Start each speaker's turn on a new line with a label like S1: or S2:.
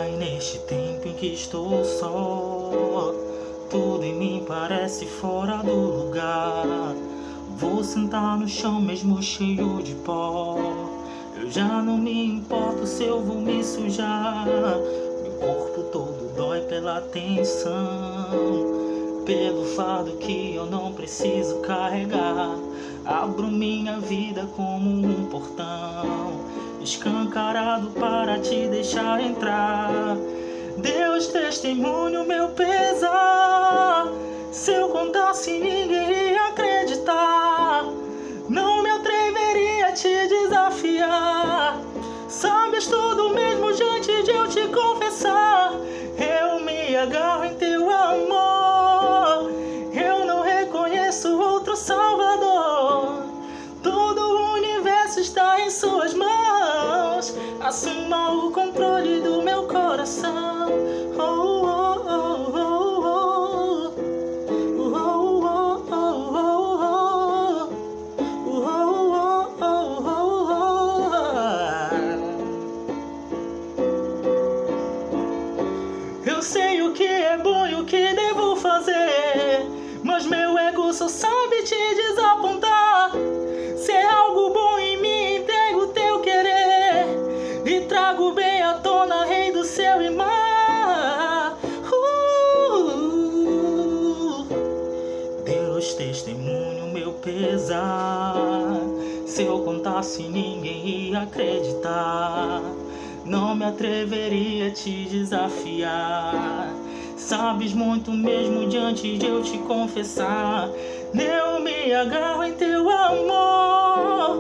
S1: Pai, neste tempo em que estou só, tudo em mim parece fora do lugar. Vou sentar no chão mesmo cheio de pó. Eu já não me importo se eu vou me sujar. Meu corpo todo dói pela tensão, pelo fardo que eu não preciso carregar. Abro minha vida como um portão escancarado para te deixar entrar. Deus, testemunho meu pesar. Se eu contasse ninguém ia acreditar. Não me atreveria a te desafiar. Sabes tudo mesmo antes de eu te confessar. Eu me agarro em teu amor. Eu não reconheço outro Salvador. Todo o universo está em suas mãos. Assuma o controle do meu coração. Oh, oh, oh, oh, oh. Oh, oh, oh, oh, oh, oh. Eu sei o que é bom e o que devo fazer, mas meu ego só sabe te desapontar. Se é algo bom em mim, entrego o teu querer e trago bem à tona, Rei do céu e mar. Deus, testemunho meu pesar. Se eu contasse ninguém ia acreditar. Não me atreveria a te desafiar. Sabes muito mesmo diante de eu te confessar. Eu me agarro em teu amor.